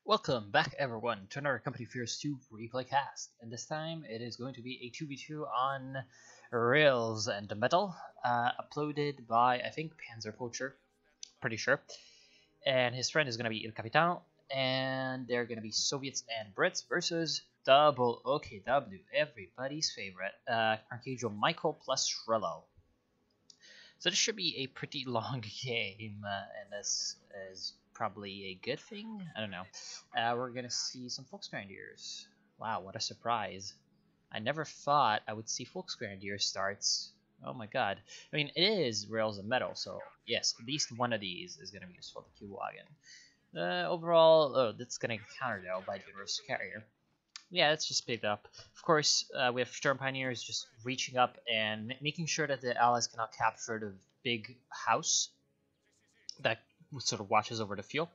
Welcome back, everyone, to another Company Fears 2 replay cast. And this time it is going to be a 2v2 on Rails and Metal, uploaded by, I think, Panzer Poacher, pretty sure. And his friend is going to be Il Capitan, and they're going to be Soviets and Brits versus Double OKW, everybody's favorite, Archangel Michael plus Shrello. So this should be a pretty long game, and this is probably a good thing. I don't know. We're gonna see some Volksgrenadiers. Wow, what a surprise! I never thought I would see Volksgrenadier starts. Oh my god! I mean, it is Rails and Metal, so yes, at least one of these is gonna be useful to Q-Wagon. Overall, oh, that's gonna get countered though by the Universal Carrier. Yeah, let's just pick it up. Of course, we have Sturm Pioneers just reaching up and making sure that the allies cannot capture the big house that sort of watches over the fuel.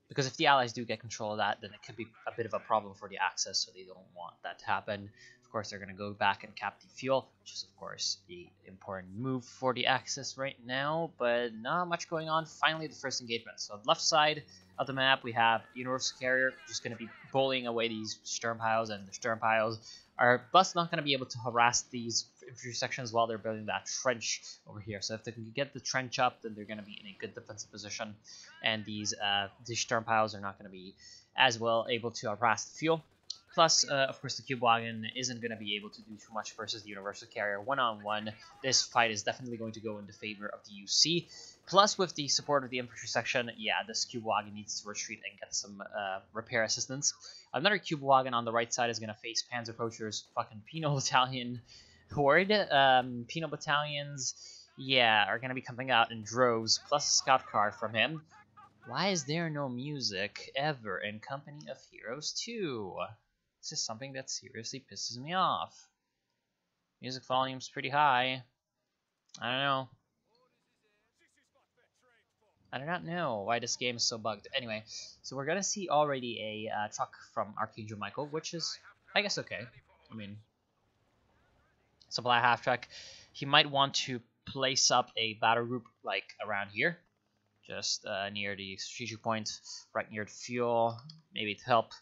Because if the allies do get control of that, then it could be a bit of a problem for the Axis, so they don't want that to happen. Of course, they're going to go back and cap the fuel, which is, of course, the important move for the Axis right now, but not much going on. Finally, the first engagement. So on the left side of the map, we have Universal Carrier just going to be bullying away these Sturm piles, and the Sturm piles are thus not going to be able to harass these infantry sections while they're building that trench over here. So if they can get the trench up, then they're going to be in a good defensive position, and these Sturm piles are not going to be as well able to harass the fuel. Plus, of course, the Q-Wagon isn't going to be able to do too much versus the Universal Carrier one-on-one. This fight is definitely going to go in the favor of the UC. Plus, with the support of the infantry section, yeah, this Q-Wagon needs to retreat and get some repair assistance. Another Q-Wagon on the right side is going to face Panzer Poacher's fucking Penal Battalion horde. Penal Battalions, yeah, are going to be coming out in droves, plus a scout car from him. Why is there no music ever in Company of Heroes 2? This is something that seriously pisses me off. Music volume's pretty high. I don't know. I do not know why this game is so bugged. Anyway, so we're gonna see already a truck from Archangel Michael, which is, I guess, okay. I mean, it's a black half track. He might want to place up a battle group like around here, just near the strategic point, right near the fuel, maybe to help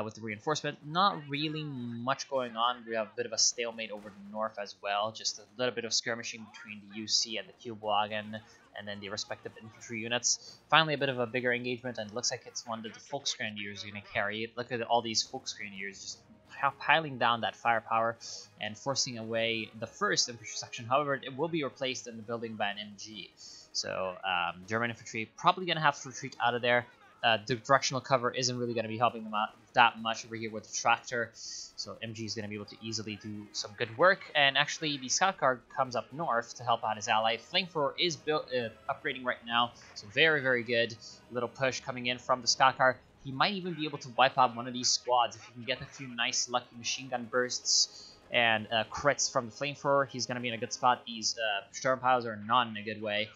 with the reinforcement. Not really much going on. We have a bit of a stalemate over the north as well, just a little bit of skirmishing between the UC and the Q-Wagon, and then the respective infantry units. Finally, a bit of a bigger engagement, and it looks like it's one that the Volksgrenadiers are going to carry it. Look at all these Volksgrenadiers just piling down that firepower and forcing away the first infantry section. However, it will be replaced in the building by an MG. So German infantry probably going to have to retreat out of there. The directional cover isn't really going to be helping them out that much over here with the tractor. So MG is going to be able to easily do some good work. And actually, the scout car comes up north to help out his ally. Flamethrower is upgrading right now. So very, very good. Little push coming in from the scout car. He might even be able to wipe out one of these squads if he can get a few nice lucky machine gun bursts and crits from the Flamethrower. He's going to be in a good spot. These Sturm piles are not in a good way.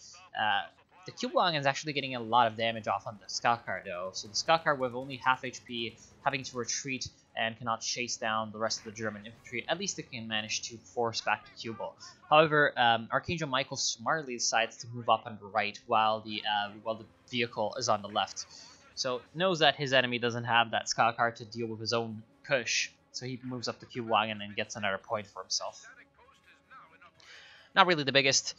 The Q-Wagon is actually getting a lot of damage off on the scout car though, so the scout car with only half HP, having to retreat and cannot chase down the rest of the German infantry. At least they can manage to force back the Q-Ball. However, Archangel Michael smartly decides to move up on the right while the vehicle is on the left. So knows that his enemy doesn't have that scout car to deal with his own push, so he moves up the Q-Wagon and gets another point for himself. Not really the biggest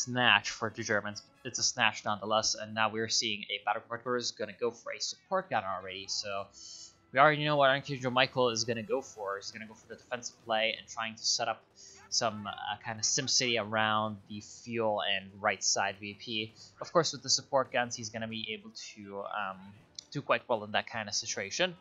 snatch for the Germans. It's a snatch nonetheless, and now we're seeing a battle converter is going to go for a support gun already. So we already know what Archangel Michael is going to go for. He's going to go for the defensive play and trying to set up some kind of SimCity around the fuel and right side VP. Of course, with the support guns, he's going to be able to do quite well in that kind of situation.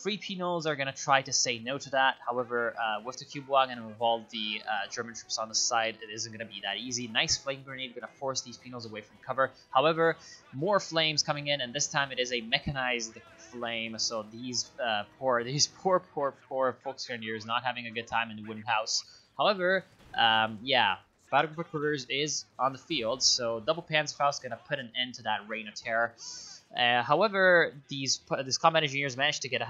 Free Penals are going to try to say no to that. However, with the Q-Wagon and with all the German troops on the side, it isn't going to be that easy. Nice flame grenade going to force these Penals away from cover. However, more flames coming in, and this time it is a mechanized flame. So these poor Volksgrenadiers not having a good time in the wooden house. However, yeah, Battle Group Recruiters is on the field, so Double Panzerfaust going to put an end to that reign of terror. However, these combat engineers managed to get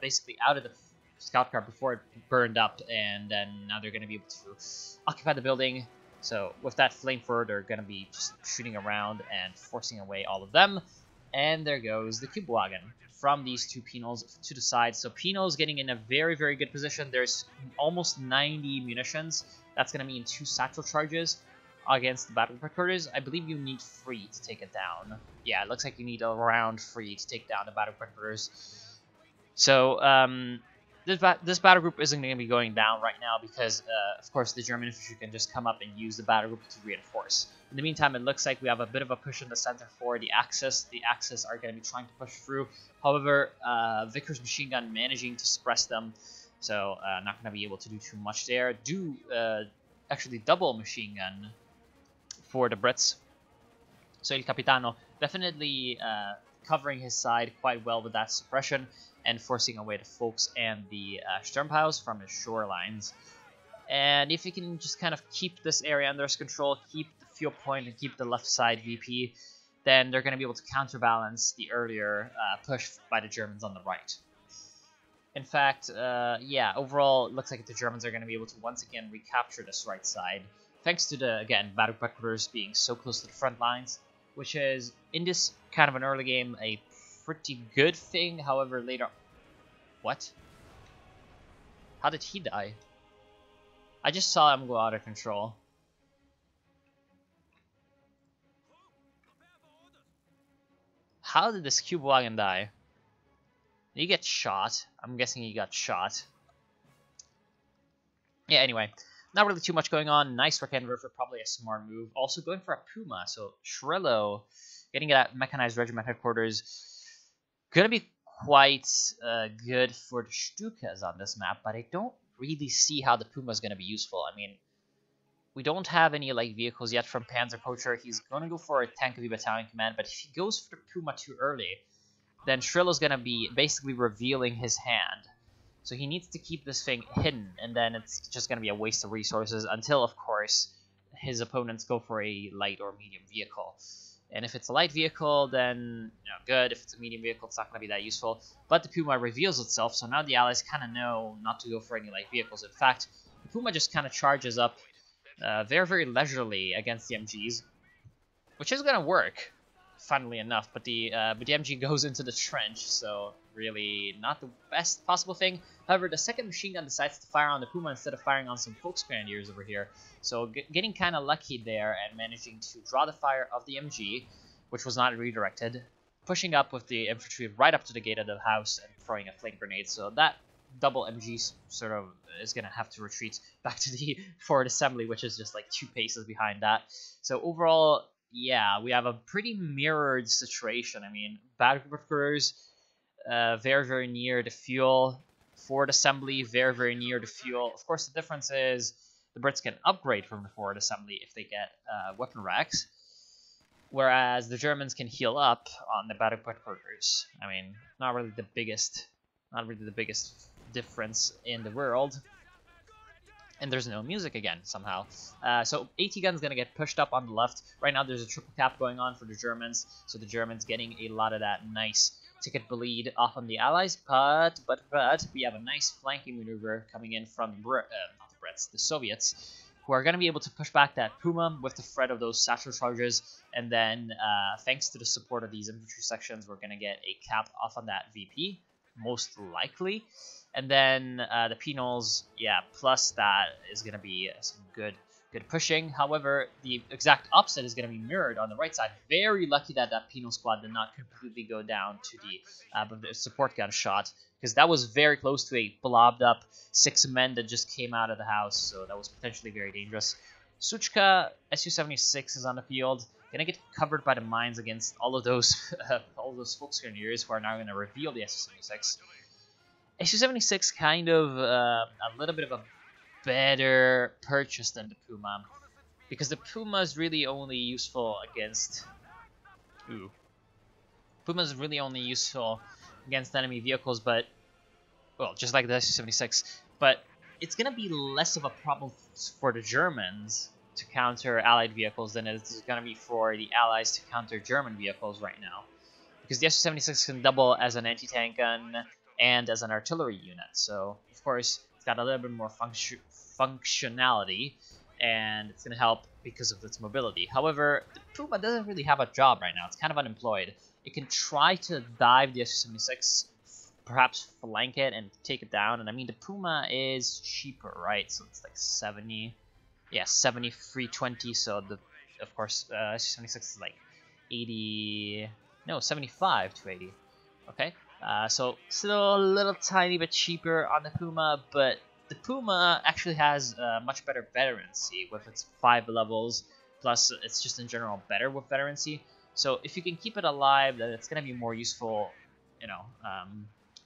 basically out of the scout car before it burned up, and then now they're going to be able to occupy the building. So with that flamethrower, they're going to be just shooting around and forcing away all of them. And there goes the Kübelwagen from these two Penals to the side. So Penal's getting in a very, very good position. There's almost 90 munitions. That's going to mean 2 satchel charges against the battle reporters. I believe you need 3 to take it down. Yeah, it looks like you need around 3 to take down the battle reporters. So this battle group isn't going to be going down right now because, of course, the German infantry can just come up and use the battle group to reinforce. In the meantime, it looks like we have a bit of a push in the center for the Axis. The Axis are going to be trying to push through. However, Vickers machine gun managing to suppress them, so not going to be able to do too much there. Actually double machine gun for the Brits. So Il Capitano definitely covering his side quite well with that suppression and forcing away the Volks and the Sturmhaus from his shorelines. And if he can just kind of keep this area under his control, keep the fuel point and keep the left side VP, then they're going to be able to counterbalance the earlier push by the Germans on the right. In fact, yeah, overall, it looks like the Germans are going to be able to once again recapture this right side, thanks to the, again, battle recruiters being so close to the front lines, which is, in this kind of an early game, a pretty good thing. However, later... What? How did he die? I just saw him go out of control. How did this Kübelwagen die? Did he get shot? I'm guessing he got shot. Yeah, anyway. Not really too much going on. Nice Rakenwerfer, probably a smart move. Also going for a Puma. So Schrillo getting at mechanized regiment headquarters. Gonna be quite good for the Stukas on this map, but I don't really see how the Puma is gonna be useful. I mean, we don't have any light vehicles yet from Panzerpoacher. He's gonna go for a tank heavy battalion command, but if he goes for the Puma too early, then Schrillo's gonna be basically revealing his hand. So he needs to keep this thing hidden, and then it's just gonna be a waste of resources until, of course, his opponents go for a light or medium vehicle. And if it's a light vehicle, then good. If it's a medium vehicle, it's not going to be that useful. But the Puma reveals itself, so now the Allies kind of know not to go for any light vehicles. In fact, the Puma just kind of charges up very, very leisurely against the MGs, which is going to work, funnily enough. But the MG goes into the trench, so really not the best possible thing. However, the second machine gun decides to fire on the Puma instead of firing on some Volksgrenadiers over here. So getting kind of lucky there and managing to draw the fire of the MG, which was not redirected, pushing up with the infantry right up to the gate of the house and throwing a flame grenade. So that double MG sort of is going to have to retreat back to the forward assembly, which is just like 2 paces behind that. So overall, yeah, we have a pretty mirrored situation. I mean, battle recruiters very, very near the fuel. Forward assembly, very, very near the fuel. Of course, the difference is the Brits can upgrade from the forward assembly if they get weapon racks, whereas the Germans can heal up on the battle recruiters. I mean, not really the biggest difference in the world. And there's no music again, somehow. So AT gun's gonna get pushed up on the left. Right now there's a triple cap going on for the Germans, so the Germans getting a lot of that nice ticket bleed off on the Allies. But we have a nice flanking maneuver coming in from the Soviets, who are gonna be able to push back that Puma with the threat of those satchel charges. And then, thanks to the support of these infantry sections, we're gonna get a cap off on that VP, most likely. And then the Penals, yeah, plus that is going to be some good pushing. However, the exact opposite is going to be mirrored on the right side. Very lucky that Penal squad did not completely go down to the support gun shot, because that was very close to a blobbed up 6 men that just came out of the house. So that was potentially very dangerous. Suchka Su-76 is on the field. Gonna get covered by the mines against all of those Volksgrenadiers who are now going to reveal the Su-76. Su-76 kind of a little bit of a better purchase than the Puma, because the Puma is really only useful against enemy vehicles, but well, just like the Su-76. But it's gonna be less of a problem for the Germans to counter Allied vehicles than it is gonna be for the Allies to counter German vehicles right now, because the Su-76 can double as an anti-tank gun and as an artillery unit. So, of course, it's got a little bit more functionality, and it's going to help because of its mobility. However, the Puma doesn't really have a job right now. It's kind of unemployed. it can try to dive the Su-76, perhaps flank it and take it down. And I mean, the Puma is cheaper, right? So it's like 70, yeah, 70 320. So the, of course, Su-76 is like 80, no, 75 to 80. Okay, so still a little tiny bit cheaper on the Puma, but the Puma actually has much better veterancy with its 5 levels. Plus, it's just in general better with veterancy. So if you can keep it alive, then it's going to be more useful, you know,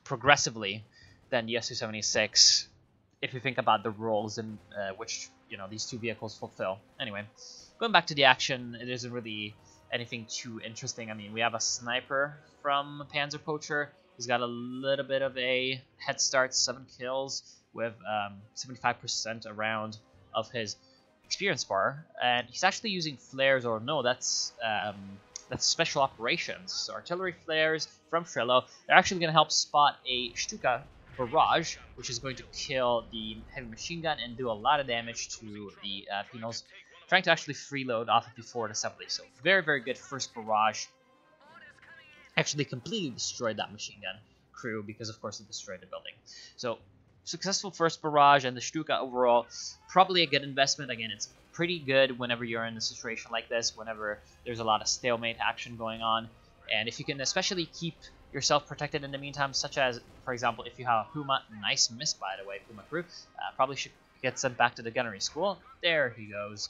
progressively than the Su-76. If you think about the roles in which, you know, these two vehicles fulfill. Anyway, going back to the action, it isn't really anything too interesting. I mean, we have a sniper from Panzer Poacher. He's got a little bit of a head start, 7 kills with 75% around of his experience bar, and he's actually using flares, or no, that's special operations. So artillery flares from Trello. They're actually going to help spot a Stuka barrage, which is going to kill the heavy machine gun and do a lot of damage to the Penals, trying to actually freeload off of the forward assembly. So very, very good first barrage. Actually completely destroyed that machine gun crew because, of course, it destroyed the building. So successful first barrage, and the Stuka overall, probably a good investment. Again, it's pretty good whenever you're in a situation like this, whenever there's a lot of stalemate action going on. And if you can especially keep yourself protected in the meantime, such as, for example, if you have a Puma, nice miss by the way, Puma crew, probably should get sent back to the gunnery school. There he goes.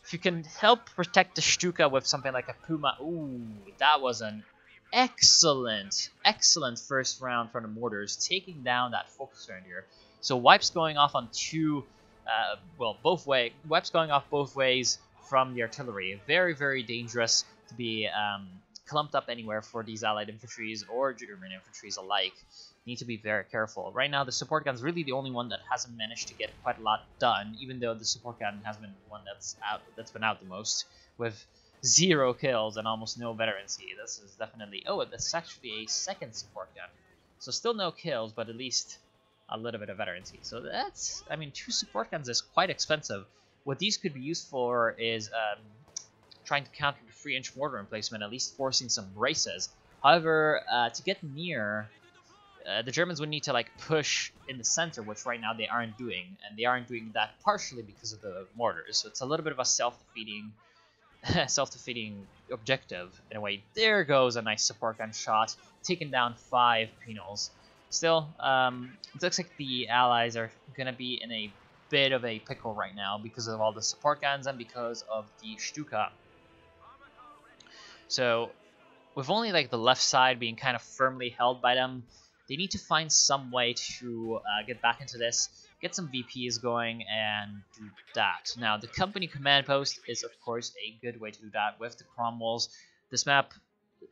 If you can help protect the Stuka with something like a Puma, ooh, that was an excellent first round from the mortars, taking down that Volksgrenadier. So wipes going off on two, well, both way. Wipes going off both ways from the artillery. Very, very dangerous to be clumped up anywhere for these allied infantries or German infantries alike. Need to be very careful. Right now, the support gun's really the only one that hasn't managed to get quite a lot done, even though the support gun has been one that's been out the most, with 0 kills and almost no veterancy. This is definitely... Oh, this is actually a second support gun. So still no kills, but at least a little bit of veterancy. So that's... I mean, 2 support guns is quite expensive. What these could be used for is trying to counter the 3-inch mortar emplacement, at least forcing some braces. However, to get near... the Germans would need to like push in the center, which right now they aren't doing. And they aren't doing that partially because of the mortars. So it's a little bit of a self-defeating objective in a way. There goes a nice support gun shot, taking down 5 Penals. Still, it looks like the Allies are gonna be in a bit of a pickle right now because of all the support guns and because of the Stuka. So with only like the left side being kind of firmly held by them, they need to find some way to get back into this, get some VPs going, and do that. Now, the company command post is, of course, a good way to do that with the Cromwells. This map,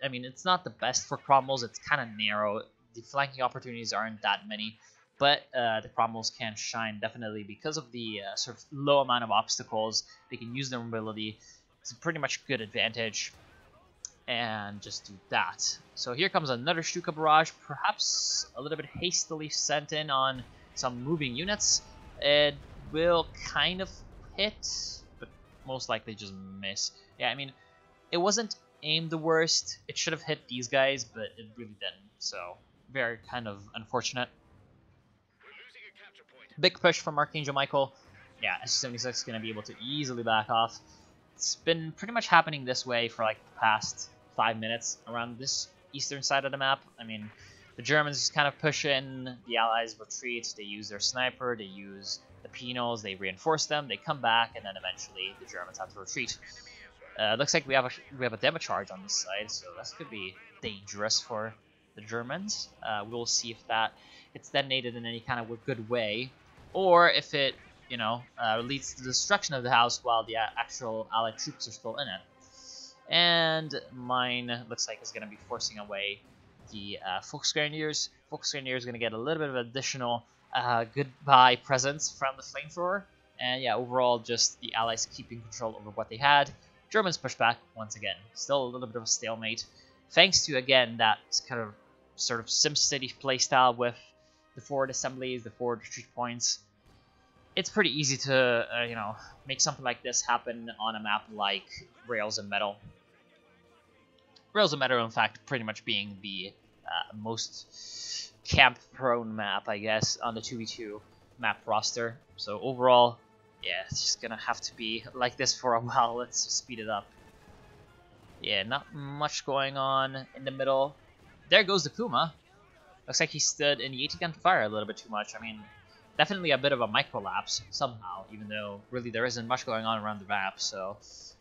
I mean, it's not the best for Cromwells. It's kind of narrow. The flanking opportunities aren't that many, but the Cromwells can shine definitely because of the sort of low amount of obstacles. They can use their mobility. It's a pretty much good advantage. And just do that. So here comes another Stuka barrage, perhaps a little bit hastily sent in on some moving units. It will kind of hit, but most likely just miss. Yeah, I mean, it wasn't aimed the worst. It should have hit these guys, but it really didn't. So very kind of unfortunate. Big push from Archangel Michael. Yeah, Su-76 is going to be able to easily back off. It's been pretty much happening this way for like the past 5 minutes around this eastern side of the map. I mean, the Germans just kind of push in, the Allies retreat, they use their sniper, they use the Penals, they reinforce them, they come back, and then eventually the Germans have to retreat. Looks like we have a demo charge on this side, so this could be dangerous for the Germans. We'll see if that gets detonated in any kind of good way, or if it, you know, leads to the destruction of the house while the actual Allied troops are still in it. And mine looks like is going to be forcing away the Volksgrenadiers. Volksgrenadier is going to get a little bit of additional goodbye presents from the flamethrower. And yeah, overall, just the Allies keeping control over what they had. Germans push back once again. Still a little bit of a stalemate. Thanks to, again, that kind of sort of SimCity playstyle with the forward assemblies, the forward retreat points. It's pretty easy to, you know, make something like this happen on a map like Rails and Metal. Rails of Matter, in fact, pretty much being the most camp-prone map, I guess, on the 2v2 map roster. So overall, yeah, it's just gonna have to be like this for a while. Let's just speed it up. Yeah, not much going on in the middle. There goes the Kuma. Looks like he stood in the 80-gun fire a little bit too much. I mean, definitely a bit of a microlapse somehow, even though really there isn't much going on around the map. So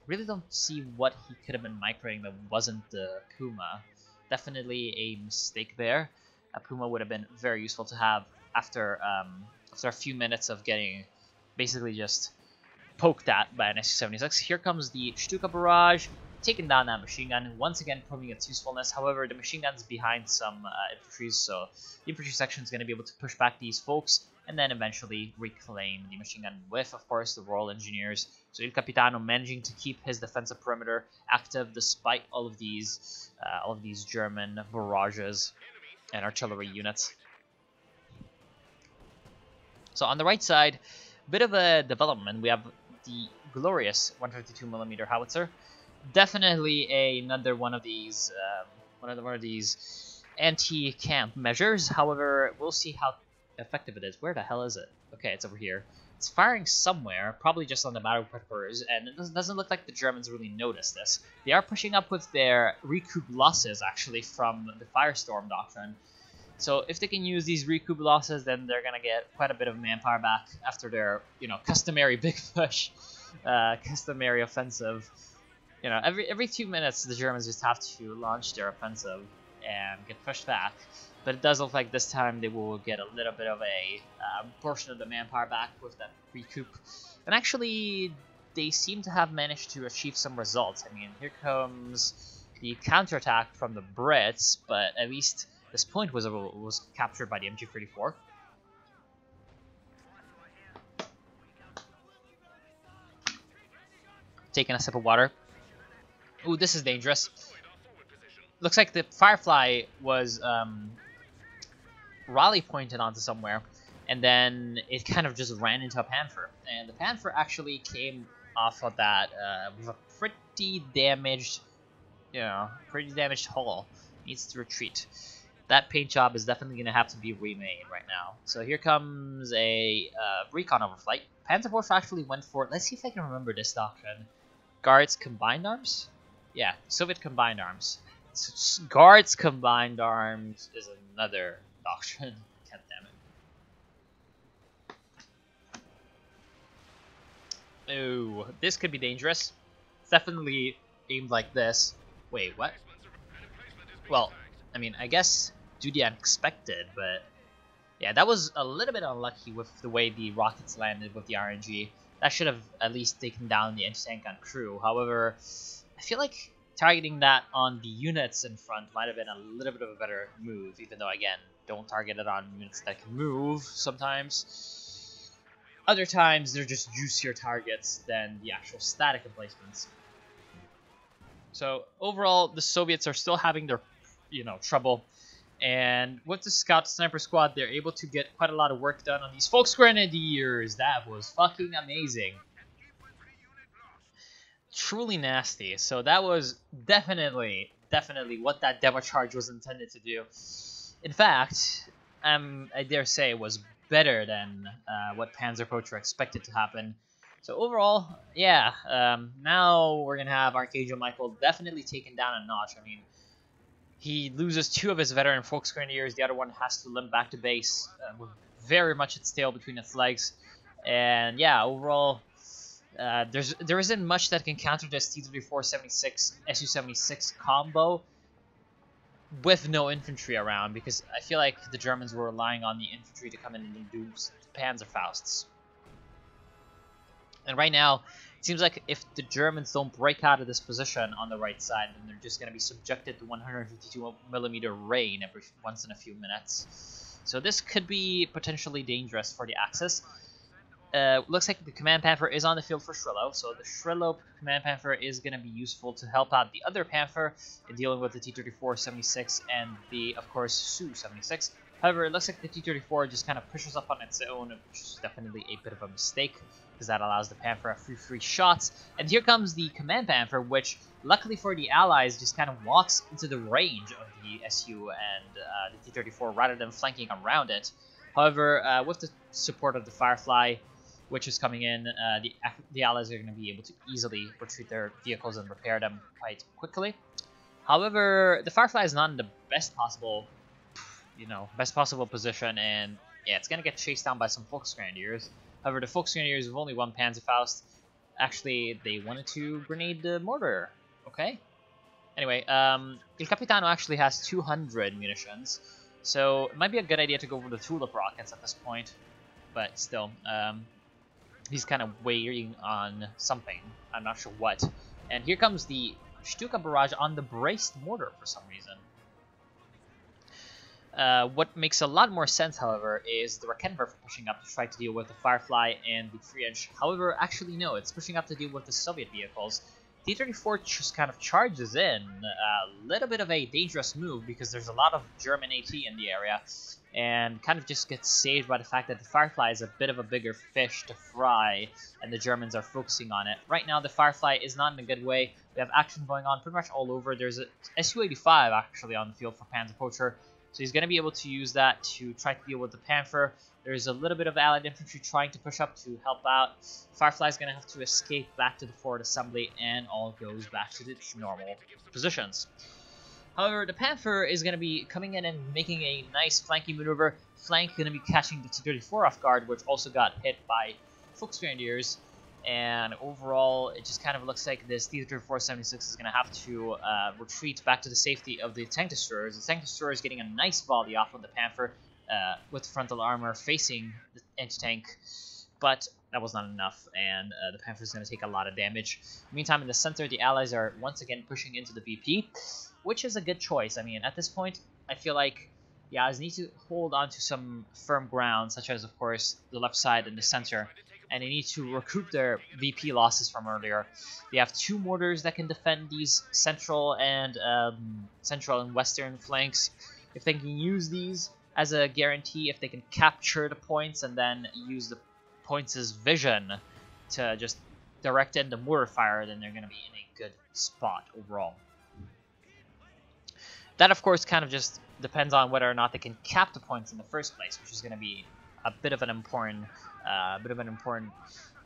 really don't see what he could have been microing that wasn't the Kuma. Definitely a mistake there. A Puma would have been very useful to have after a few minutes of getting basically just poked at by an SU-76. Here comes the Stuka barrage, taking down that machine gun, once again proving its usefulness. However, the machine gun's behind some infantry, so the infantry section is going to be able to push back these folks and then eventually reclaim the machine gun with, of course, the Royal Engineers. So Il Capitano managing to keep his defensive perimeter active despite all of these German barrages and artillery units. So on the right side, bit of a development. We have the glorious 152mm howitzer. Definitely another one of these anti-camp measures. However, we'll see how effective it is. Where the hell is it? Okay, it's over here. It's firing somewhere, probably just on the battle preppers, and it doesn't look like the Germans really noticed this. They are pushing up with their recoup losses, actually, from the Firestorm doctrine. So if they can use these recoup losses, then they're gonna get quite a bit of manpower back after their, customary big push, customary offensive. Every 2 minutes the Germans just have to launch their offensive and get pushed back. But it does look like this time they will get a little bit of a portion of the manpower back with that recoup. And actually, they seem to have managed to achieve some results. I mean, here comes the counterattack from the Brits, but at least this point was captured by the MG34. Taking a sip of water. Ooh, this is dangerous. Looks like the Firefly was rally pointed onto somewhere, and then it kind of just ran into a Panther. And the Panther actually came off of that with a pretty damaged hull. Needs to retreat. That paint job is definitely going to have to be remade right now. So here comes a recon overflight. Panzerwolf actually went for it. Let's see if I can remember this doctrine. Guards Combined Arms? Yeah, Soviet Combined Arms. Guards Combined Arms is another doctrine. God damn it. Ooh, this could be dangerous. It's definitely aimed like this. Wait, what? Well, I mean, I guess do the unexpected, but yeah, that was a little bit unlucky with the way the rockets landed with the RNG. That should have at least taken down the anti-tank gun crew. However, I feel like targeting that on the units in front might have been a little bit of a better move, even though, again, don't target it on units that can move sometimes. Other times, they're just juicier targets than the actual static emplacements. So overall, the Soviets are still having their trouble, and with the Scout Sniper Squad, they're able to get quite a lot of work done on these Volksgrenadiers. That was fucking amazing. Truly nasty. So that was definitely what that demo charge was intended to do. In fact, I dare say it was better than what Panzerpocher expected to happen. So overall, yeah, now we're going to have Archangel Michael definitely taken down a notch. I mean, he loses 2 of his veteran Volksgrenadiers. The other one has to limp back to base with very much its tail between its legs. And yeah, overall, there isn't much that can counter this T-34-76 Su-76 combo with no infantry around, because I feel like the Germans were relying on the infantry to come in and do Panzerfausts. And right now, it seems like if the Germans don't break out of this position on the right side, then they're just going to be subjected to 152mm rain once in a few minutes. So this could be potentially dangerous for the Axis. Looks like the Command Panther is on the field for Shrillo, so the Shrillo Command Panther is going to be useful to help out the other Panther in dealing with the T-34-76 and the, of course, Su-76. However, it looks like the T-34 just kind of pushes up on its own, which is definitely a bit of a mistake. because that allows the Panther a few free shots. And here comes the Command Panther, which, luckily for the Allies, just kind of walks into the range of the SU and the T-34 rather than flanking around it. However, with the support of the Firefly, which is coming in, the Allies are going to be able to easily retreat their vehicles and repair them quite quickly. However, the Firefly is not in the best possible position, and yeah, it's going to get chased down by some Volksgrenadiers. However, the Volksgrenadiers with only one Panzerfaust, actually, they wanted to grenade the mortar. Okay. Anyway, Il Capitano actually has 200 munitions, so it might be a good idea to go for the Tulip rockets at this point. But still, he's kind of waiting on something. I'm not sure what. And here comes the Stuka barrage on the braced mortar for some reason. What makes a lot more sense, however, is the Rakenwerfer pushing up to try to deal with the Firefly and the 3-inch. However, actually no, it's pushing up to deal with the Soviet vehicles. T-34 just kind of charges in, a little bit of a dangerous move because there's a lot of German AT in the area, and kind of just gets saved by the fact that the Firefly is a bit of a bigger fish to fry, and the Germans are focusing on it. Right now, the Firefly is not in a good way. We have action going on pretty much all over. There's a Su-85 actually on the field for Panzerpocher, so he's going to be able to use that to try to deal with the Panther. There's a little bit of Allied infantry trying to push up to help out. Firefly's going to have to escape back to the forward assembly, and all goes back to its normal positions. However, the Panther is going to be coming in and making a nice flanking maneuver. Flank going to be catching the T-34 off guard, which also got hit by Volksgrenadiers. And overall, it just kind of looks like this T-34-76 is going to have to retreat back to the safety of the tank destroyers. The tank destroyer is getting a nice volley off of the Panther with frontal armor facing the anti-tank, but that was not enough, and the Panther is going to take a lot of damage. Meantime, in the center, the Allies are once again pushing into the BP, which is a good choice. I mean, at this point, I feel like the Allies need to hold on to some firm ground, such as, of course, the left side and the center, and they need to recoup their VP losses from earlier. They have 2 mortars that can defend these central and western flanks. If they can use these as a guarantee, if they can capture the points and then use the points' vision to just direct in the mortar fire, then they're going to be in a good spot overall. That, of course, kind of just depends on whether or not they can cap the points in the first place, which is going to be a bit of an important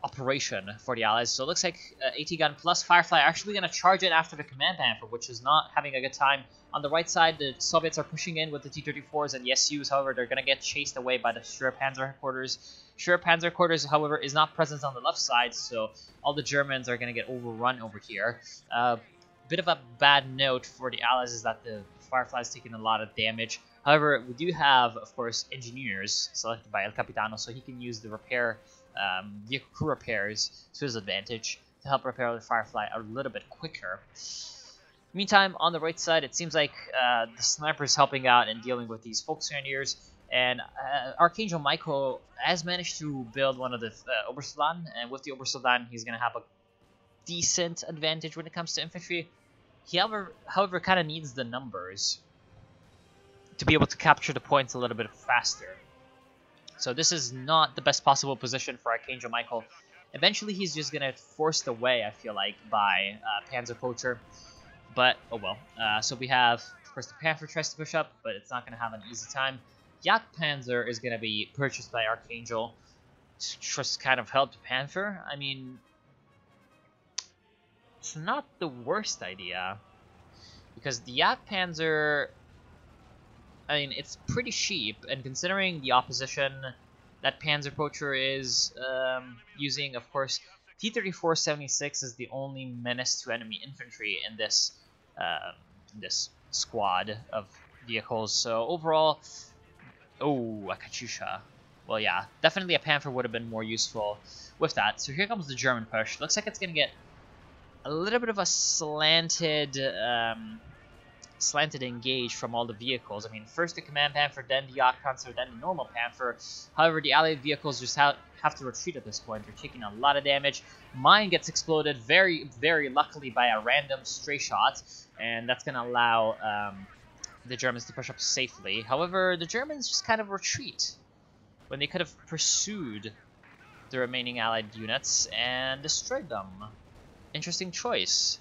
operation for the Allies. So it looks like AT gun plus Firefly are actually going to charge in after the Command Panther, which is not having a good time. On the right side, the Soviets are pushing in with the T-34s and the SUs. However, they're going to get chased away by the Schwer Panzer headquarters. Schwer Panzer headquarters, however, is not present on the left side, so all the Germans are going to get overrun over here. Bit of a bad note for the Allies is that the Firefly is taking a lot of damage. However, we do have, of course, engineers selected by El Capitano, so he can use the repair, vehicle crew repairs to his advantage to help repair the Firefly a little bit quicker. Meantime, on the right side, it seems like the sniper is helping out and dealing with these Volksgrenadiers, and Archangel Michael has managed to build one of the Obersoldaten, and with the Obersoldaten, he's going to have a decent advantage when it comes to infantry. He, however, kind of needs the numbers to be able to capture the points a little bit faster. So this is not the best possible position for Archangel Michael. Eventually, he's just going to force the way, I feel like, by Panzerpocher. But, oh well. So we have, of course, the Panther tries to push up, but it's not going to have an easy time. Jagdpanzer is going to be purchased by Archangel to just kind of help the Panther. I mean, it's not the worst idea, because the Jagdpanzer, I mean, it's pretty cheap, and considering the opposition that Panzerpocher is using, of course, T-34-76 is the only menace to enemy infantry in this squad of vehicles. So overall, oh, a Katyusha. Well, yeah, definitely a Panther would have been more useful with that. So here comes the German push. Looks like it's going to get a little bit of a slanted engage from all the vehicles. I mean, first the Command Panther, then the Jagdpanzer, then the normal Panther. However, the Allied vehicles just have to retreat at this point. They're taking a lot of damage. Mine gets exploded very, very luckily by a random stray shot, and that's going to allow the Germans to push up safely. However, the Germans just kind of retreat when they could have pursued the remaining allied units and destroyed them. Interesting choice.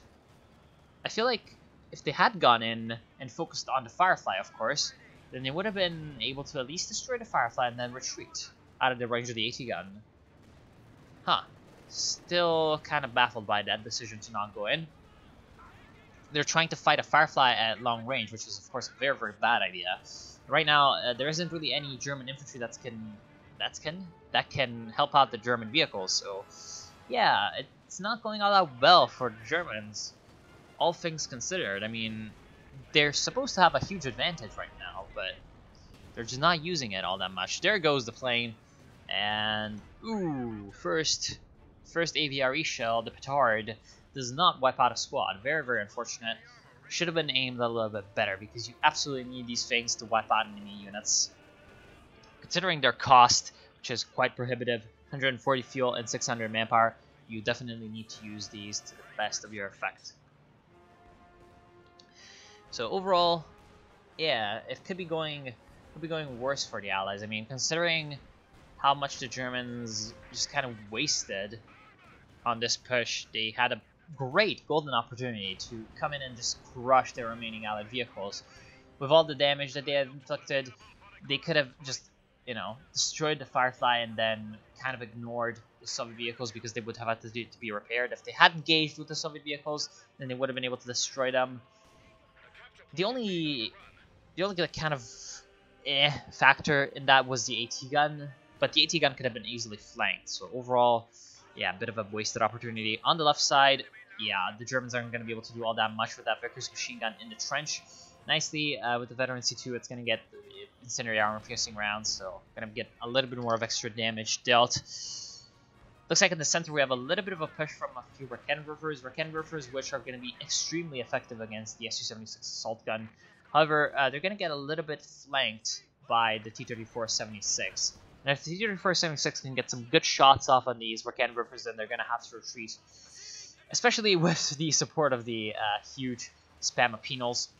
I feel like if they had gone in and focused on the Firefly, of course, then they would have been able to at least destroy the Firefly and then retreat out of the range of the AT gun. Huh. Still kind of baffled by that decision to not go in. They're trying to fight a Firefly at long range, which is of course a very, very bad idea. Right now, there isn't really any German infantry that can help out the German vehicles. So, yeah, it's not going all that well for the Germans, all things considered. I mean, they're supposed to have a huge advantage right now, but they're just not using it all that much. There goes the plane, and ooh, first AVRE shell, the Petard, does not wipe out a squad. Very, very unfortunate. Should have been aimed a little bit better because you absolutely need these things to wipe out enemy units. Considering their cost, which is quite prohibitive, 140 fuel and 600 manpower, you definitely need to use these to the best of your effect. So overall, yeah, it could be going worse for the Allies. I mean, considering how much the Germans just kind of wasted on this push, they had a great golden opportunity to come in and just crush their remaining Allied vehicles. With all the damage that they had inflicted, they could have just, you know, destroyed the Firefly and then kind of ignored the Soviet vehicles because they would have had to be repaired. If they had engaged with the Soviet vehicles, then they would have been able to destroy them. The only kind of factor in that was the AT gun, but the AT gun could have been easily flanked. So overall, yeah, a bit of a wasted opportunity. On the left side, yeah, the Germans aren't going to be able to do all that much with that Vickers machine gun in the trench. Nicely, with the Veteran C2, it's going to get incendiary armor piercing rounds, so going to get a little bit more of extra damage dealt. Looks like in the center we have a little bit of a push from a few Raketenwerfers, which are going to be extremely effective against the Su-76 assault gun. However, they're going to get a little bit flanked by the T-34-76. And if the T-34-76 can get some good shots off on these Raketenwerfers, then they're going to have to retreat. Especially with the support of the huge spam of Penals.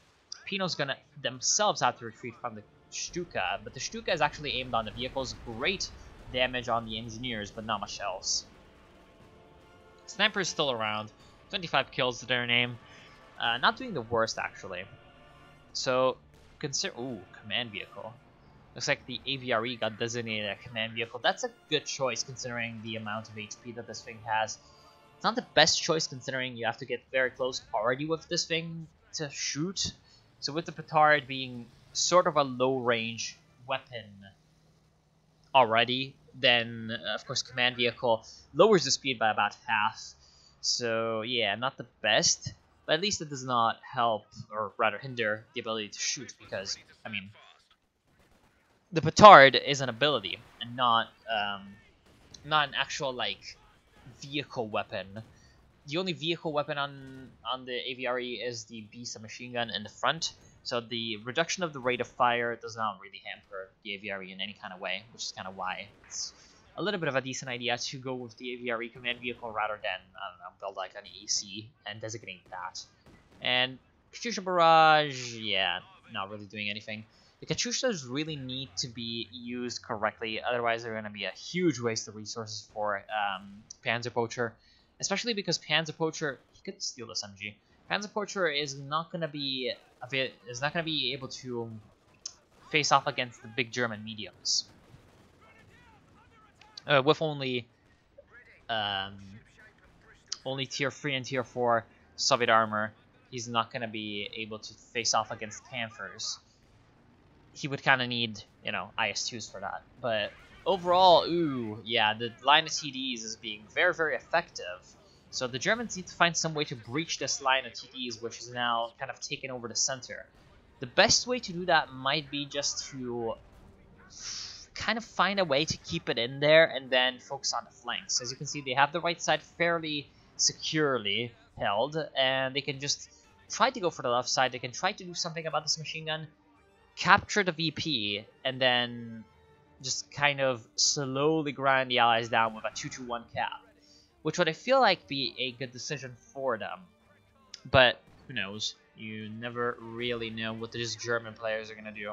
Penals going to themselves have to retreat from the Stuka, but the Stuka is actually aimed on the vehicles. Great damage on the engineers, but not much else. Sniper is still around. 25 kills to their name. Not doing the worst, actually. So, consider... Ooh, command vehicle. Looks like the AVRE got designated a command vehicle. That's a good choice considering the amount of HP that this thing has. It's not the best choice considering you have to get very close already with this thing to shoot. So with the Petard being sort of a low-range weapon already, then of course command vehicle lowers the speed by about half. So yeah, not the best, but at least it does not help, or rather hinder, the ability to shoot because, I mean, the Petard is an ability and not an actual like vehicle weapon. The only vehicle weapon on the AVRE is the B submachine gun in the front, so the reduction of the rate of fire does not really hamper the AVRE in any kind of way, which is kind of why it's a little bit of a decent idea to go with the AVRE command vehicle rather than, I don't know, build like an AC and designate that. And Katyusha Barrage, yeah, not really doing anything. The Katyushas really need to be used correctly, otherwise they're going to be a huge waste of resources for Panzerpocher, especially because Panzerpocher, he could steal this MG. Panzerpocher is not going to be able to face off against the big German mediums. With only tier 3 and tier 4 Soviet armor, he's not going to be able to face off against Panthers. He would kind of need, you know, IS-2s for that. But overall, ooh, yeah, the line of TDs is being very, very effective. So the Germans need to find some way to breach this line of TDs, which is now kind of taken over the center. The best way to do that might be just to kind of find a way to keep it in there and then focus on the flanks. As you can see, they have the right side fairly securely held, and they can just try to go for the left side. They can try to do something about this machine gun, capture the VP, and then just kind of slowly grind the Allies down with a 2-2-1 cap, which would I feel like be a good decision for them. But who knows? You never really know what these German players are going to do.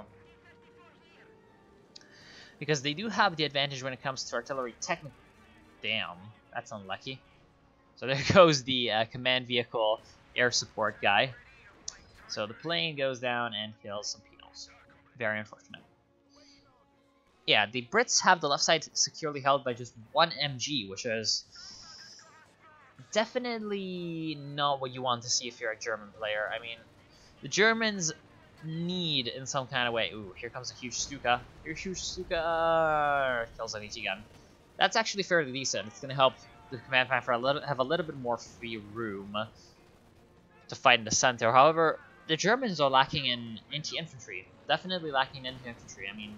Because they do have the advantage when it comes to artillery technically. Damn, that's unlucky. So there goes the command vehicle air support guy. So the plane goes down and kills some penals. Very unfortunate. Yeah, the Brits have the left side securely held by just one MG, which is definitely not what you want to see if you're a German player. I mean, the Germans need in some kind of way. Ooh, here comes a huge Stuka. Here's huge Stuka. Kills an AT gun. That's actually fairly decent. It's going to help the command panther have a little bit more free room to fight in the center. However, the Germans are lacking in anti-infantry. Definitely lacking in anti-infantry. I mean,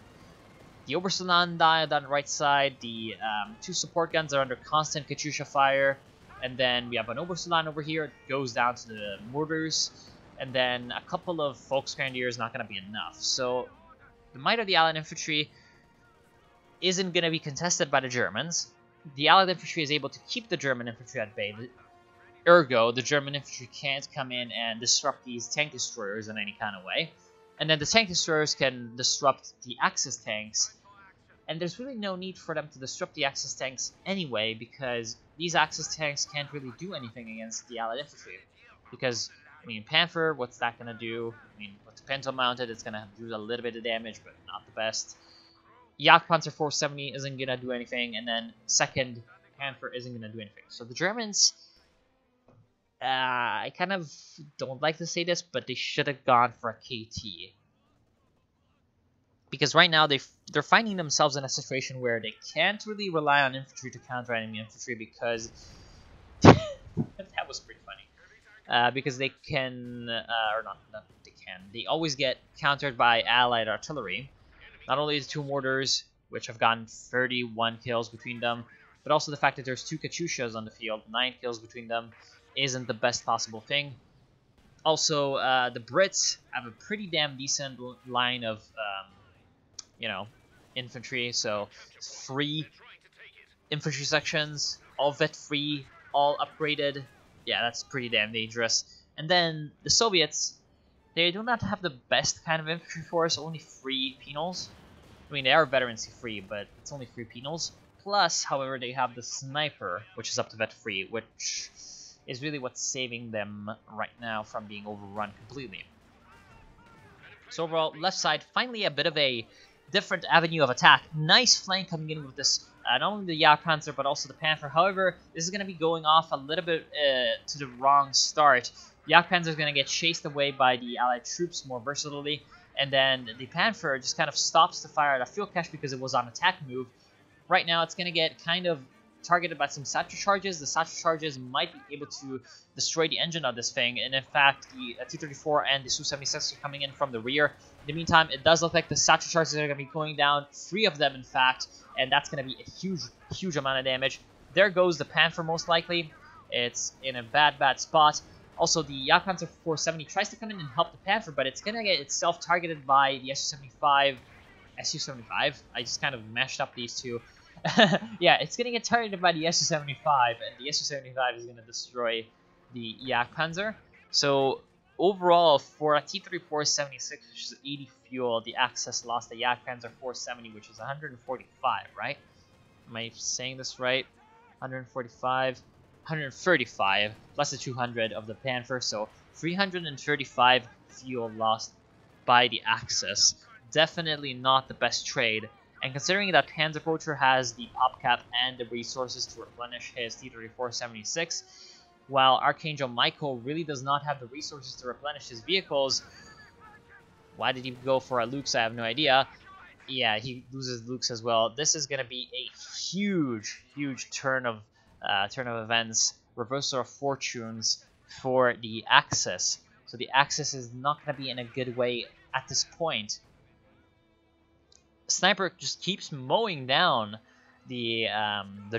the Oberstleitner died on the right side. The 2 support guns are under constant Katyusha fire. And then we have an Oberstleitner over here. It goes down to the mortars. And then a couple of Volksgrenadiers not going to be enough. So the might of the Allied infantry isn't going to be contested by the Germans. The Allied infantry is able to keep the German infantry at bay. Ergo, the German infantry can't come in and disrupt these tank destroyers in any kind of way. And then the tank destroyers can disrupt the Axis tanks. And there's really no need for them to disrupt the Axis tanks anyway, because these Axis tanks can't really do anything against the Allied infantry. Because, I mean, Panther, what's that going to do? I mean, with the Pinto mounted, it's going to do a little bit of damage, but not the best. Jagdpanzer 470 isn't going to do anything, and then second Panther isn't going to do anything. So the Germans, I kind of don't like to say this, but they should have gone for a KT. Because right now they're finding themselves in a situation where they can't really rely on infantry to counter enemy infantry because that was pretty funny. Because they can, or not they can. They always get countered by Allied artillery. Not only the 2 mortars, which have gotten 31 kills between them, but also the fact that there's 2 Katyushas on the field, 9 kills between them, isn't the best possible thing. Also, the Brits have a pretty damn decent line of infantry, so 3 infantry sections, all vet free, all upgraded. Yeah, that's pretty damn dangerous. And then the Soviets, they do not have the best kind of infantry force, only 3 penals. I mean, they are veterancy free, but it's only 3 penals. Plus, however, they have the sniper, which is up to vet free, which is really what's saving them right now from being overrun completely. So overall, left side, finally a bit of a different avenue of attack. Nice flank coming in with this, not only the Jagdpanzer, but also the Panther. However, this is going to be going off a little bit to the wrong start. The Jagdpanzer is going to get chased away by the Allied troops more versatilely, and then the Panther just kind of stops to fire at a fuel cache because it was on attack move. Right now, it's going to get kind of targeted by some satchel charges. The satchel charges might be able to destroy the engine of this thing, and in fact, the T-34 and the Su-76 are coming in from the rear. In the meantime, it does look like the satchel charges are going to be going down, 3 of them in fact, and that's going to be a huge amount of damage. There goes the Panther most likely. It's in a bad spot. Also, the Jagdpanzer 470 tries to come in and help the Panther, but it's going to get itself targeted by the Su-75. Su-75? I just kind of mashed up these two. Yeah, it's going to get targeted by the Su-75, and the Su-75 is going to destroy the Jagdpanzer. So, overall, for a T-34-76, which is 80 fuel, the Axis lost the Jagdpanzer 470, which is 145, right? Am I saying this right? 145, 135, plus the 200 of the Panther, so 335 fuel lost by the Axis. Definitely not the best trade. And considering that Panzerpocher has the pop cap and the resources to replenish his T-34-76, while Archangel Michael really does not have the resources to replenish his vehicles, why did he go for a Luke's? I have no idea. Yeah, he loses Luke's as well. This is going to be a huge turn of events, reversal of fortunes for the Axis. So the Axis is not going to be in a good way at this point. Sniper just keeps mowing down the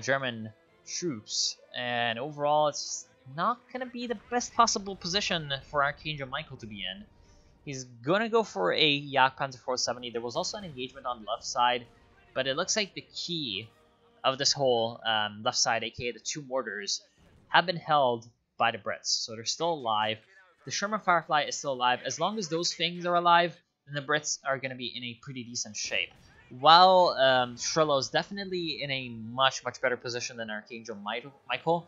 German troops, and overall it's not going to be the best possible position for Archangel Michael to be in. He's going to go for a Jagdpanzer 470. There was also an engagement on the left side, but it looks like the key of this whole left side, aka the 2 mortars, have been held by the Brits, so they're still alive. The Sherman Firefly is still alive. As long as those things are alive, then the Brits are going to be in a pretty decent shape. while Shrillo is definitely in a much better position than Archangel Michael,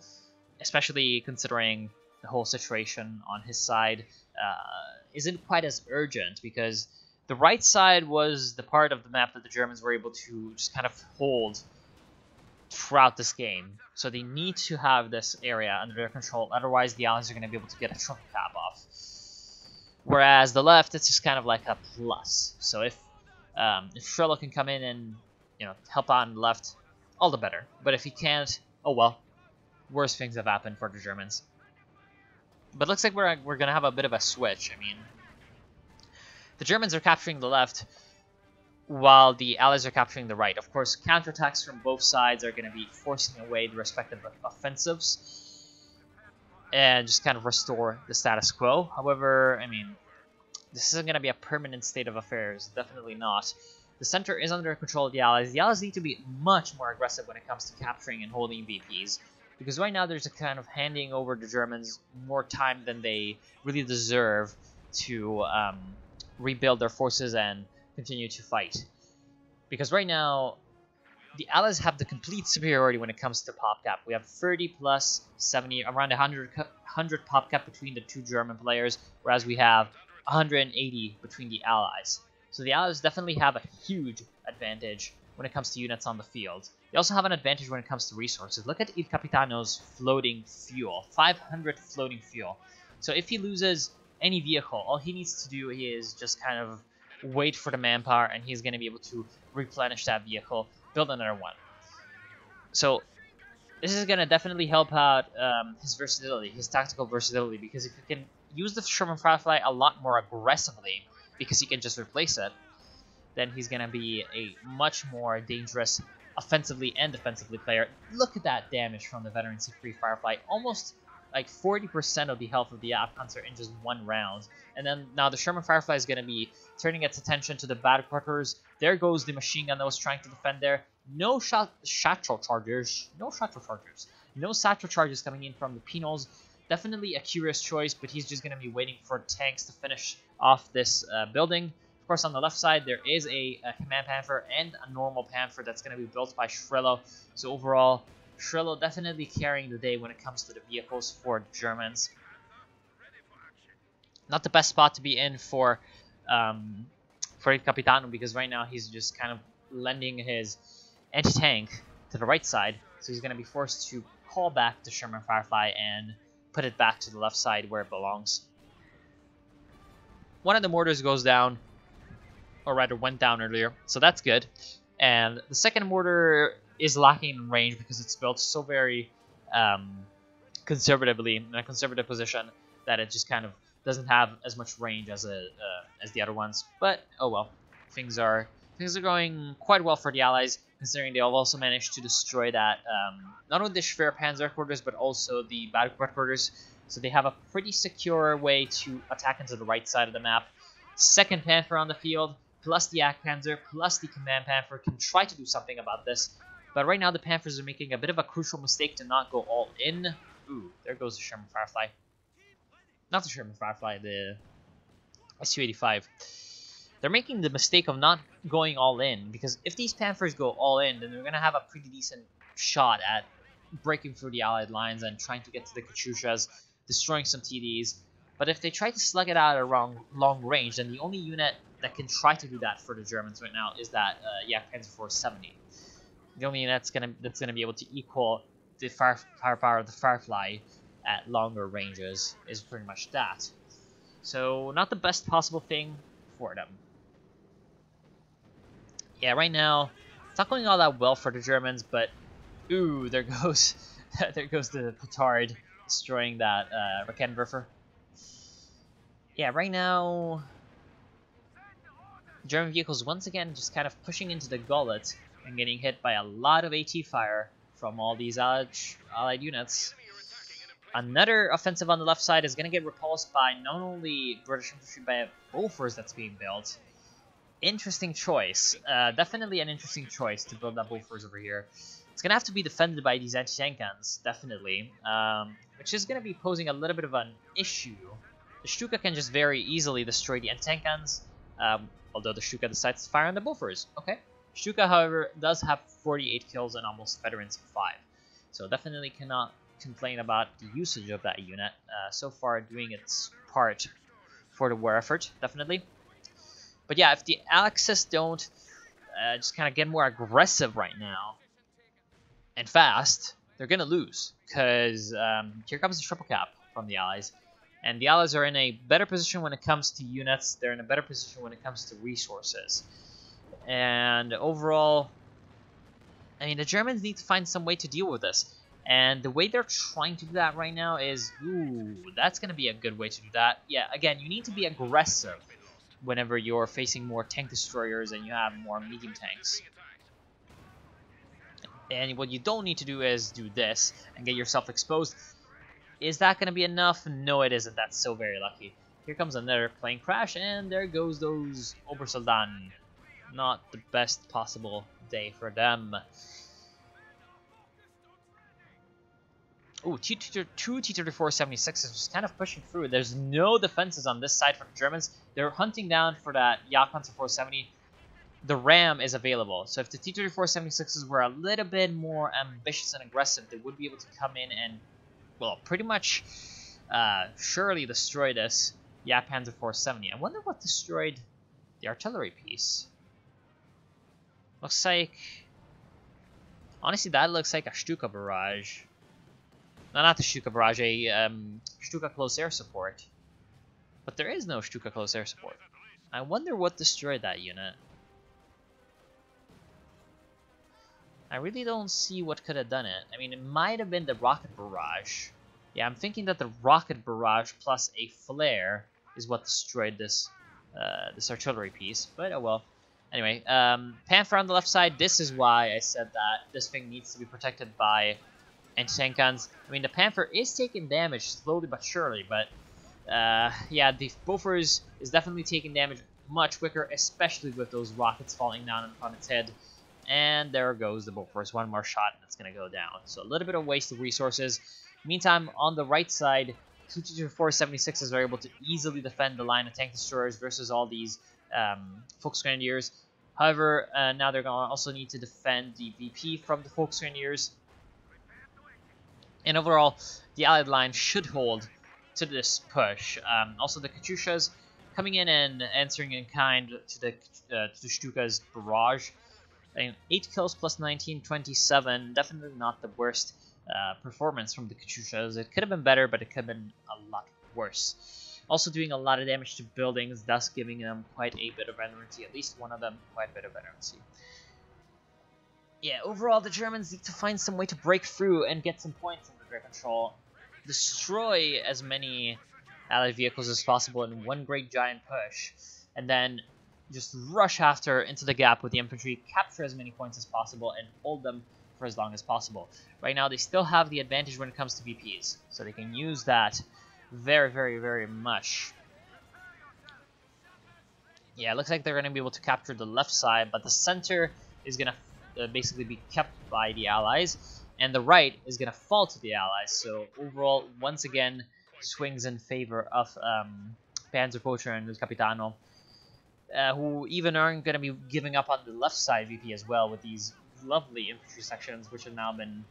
especially considering the whole situation on his side isn't quite as urgent, because the right side was the part of the map that the Germans were able to just kind of hold throughout this game. So they need to have this area under their control, otherwise the Allies are going to be able to get a trunk cap off. Whereas the left, it's just kind of like a plus. So if Shrillo can come in and help out on the left, all the better. But if he can't, oh well, worse things have happened for the Germans. But looks like we're going to have a bit of a switch. I mean, the Germans are capturing the left while the Allies are capturing the right. Of course, counterattacks from both sides are going to be forcing away the respective offensives and just kind of restore the status quo. However, I mean, this isn't going to be a permanent state of affairs. Definitely not. The center is under control of the Allies. The Allies need to be much more aggressive when it comes to capturing and holding VPs, because right now there's a kind of handing over the Germans more time than they really deserve to rebuild their forces and continue to fight. Because right now, the Allies have the complete superiority when it comes to pop cap. We have 30 plus 70, around 100 pop cap between the two German players, whereas we have 180 between the Allies. So the Allies definitely have a huge advantage when it comes to units on the field. They also have an advantage when it comes to resources. Look at Il Capitano's floating fuel, 500 floating fuel. So if he loses any vehicle, all he needs to do is just kind of wait for the manpower, and he's going to be able to replenish that vehicle, build another one. So this is going to definitely help out his versatility, his tactical versatility, because if you can use the Sherman Firefly a lot more aggressively, because he can just replace it, then he's going to be a much more dangerous offensively and defensively player. Look at that damage from the Veteran C3 Firefly, almost like 40% of the health of the Panzer in just one round. And then now the Sherman Firefly is going to be turning its attention to the battle quarters. There goes the machine gun that was trying to defend there. No satchel charges. No satchel charges coming in from the Penals. Definitely a curious choice, but he's just going to be waiting for tanks to finish off this building. Of course, on the left side, there is a Command Panther and a normal Panther that's going to be built by Shrillo. So overall, Shrillo definitely carrying the day when it comes to the vehicles for the Germans. Not the best spot to be in for Il Capitano, because right now he's just kind of lending his anti-tank to the right side. So he's going to be forced to call back the Sherman Firefly and put it back to the left side where it belongs. One of the mortars goes down, or rather went down earlier, so that's good. And the second mortar is lacking in range because it's built so very conservatively, in a conservative position, that it just kind of doesn't have as much range as the other ones. But oh well, things are going quite well for the Allies, considering they have also managed to destroy that not only the Schwer Panzer quarters but also the battle quarters. So they have a pretty secure way to attack into the right side of the map. Second Panther on the field, plus the Panzer, plus the Command Panther can try to do something about this. But right now the Panthers are making a bit of a crucial mistake to not go all in. Ooh, there goes the Sherman Firefly. Not the Sherman Firefly, the Su-85. They're making the mistake of not going all in, because if these Panthers go all in, then they're going to have a pretty decent shot at breaking through the Allied lines and trying to get to the Katyushas, destroying some TDs. But if they try to slug it out at long range, then the only unit that can try to do that for the Germans right now is that Panzer 470. The only unit that's gonna be able to equal the firepower of the Firefly at longer ranges is pretty much that. So not the best possible thing for them. Yeah, right now it's not going all that well for the Germans, but ooh, there goes the Petard destroying that Raketenwerfer. Yeah, right now German vehicles once again just kind of pushing into the gullet and getting hit by a lot of AT fire from all these allied units. Another offensive on the left side is going to get repulsed by not only British infantry, but Bofors that's being built. Interesting choice. Definitely an interesting choice to build that Bofors over here. It's going to have to be defended by these anti-tank guns, definitely, which is going to be posing a little bit of an issue. The Stuka can just very easily destroy the anti-tank guns, although the Stuka decides to fire on the Bofors. Okay, Stuka, however, does have 48 kills and almost veterans of 5. So definitely cannot complain about the usage of that unit. So far doing its part for the war effort, definitely. But yeah, if the Axis don't just kind of get more aggressive right now and fast, they're going to lose. Because here comes the triple cap from the Allies. And the Allies are in a better position when it comes to units. They're in a better position when it comes to resources. And overall, I mean, the Germans need to find some way to deal with this. And the way they're trying to do that right now is, ooh, that's going to be a good way to do that. Yeah, again, you need to be aggressive whenever you're facing more tank destroyers and you have more medium tanks. And what you don't need to do is do this and get yourself exposed. Is that going to be enough? No, it isn't. That's so very lucky. Here comes another plane crash, and there goes those Obersoldaten. Not the best possible day for them. Ooh, two T-34-76s just kind of pushing through. There's no defenses on this side for the Germans. They're hunting down for that Jagdpanzer 470. The RAM is available. So if the T-34-76s were a little bit more ambitious and aggressive, they would be able to come in and, well, pretty much surely destroy this Jagdpanzer 470. I wonder what destroyed the artillery piece. Looks like... honestly, that looks like a Stuka barrage. No, not the Stuka barrage, a Stuka close air support. But there is no Stuka close air support. I wonder what destroyed that unit. I really don't see what could have done it. I mean, it might have been the rocket barrage. Yeah, I'm thinking that the rocket barrage plus a flare is what destroyed this this artillery piece. But oh well. Anyway, Panther on the left side. This is why I said that this thing needs to be protected by anti-tank guns. I mean, the Panther is taking damage slowly but surely, but yeah, the Bofors is definitely taking damage much quicker, especially with those rockets falling down on its head. And there goes the Bofors. One more shot, and it's going to go down. So a little bit of waste of resources. Meantime, on the right side, T-34-76s are able to easily defend the line of tank destroyers versus all these Volksgrenadiers. However, now they're going to also need to defend the VP from the Volksgrenadiers. And overall, the Allied line should hold to this push. Also, the Katyushas coming in and answering in kind to the Stuka's barrage. I mean, 8 kills plus 19, 27. Definitely not the worst performance from the Katyushas. It could have been better, but it could have been a lot worse. Also doing a lot of damage to buildings, thus giving them quite a bit of veterancy. At least one of them, quite a bit of veterancy. Yeah, overall, the Germans need to find some way to break through and get some points under their control. Destroy as many Allied vehicles as possible in one great giant push. And then just rush after into the gap with the infantry, capture as many points as possible, and hold them for as long as possible. Right now, they still have the advantage when it comes to VPs, so they can use that very, very, very much. Yeah, it looks like they're going to be able to capture the left side, but the center is going to basically be kept by the Allies, and the right is going to fall to the Allies. So overall, once again, swings in favor of Panzerpocher and Capitano, who even aren't going to be giving up on the left side VP as well, with these lovely infantry sections, which have now been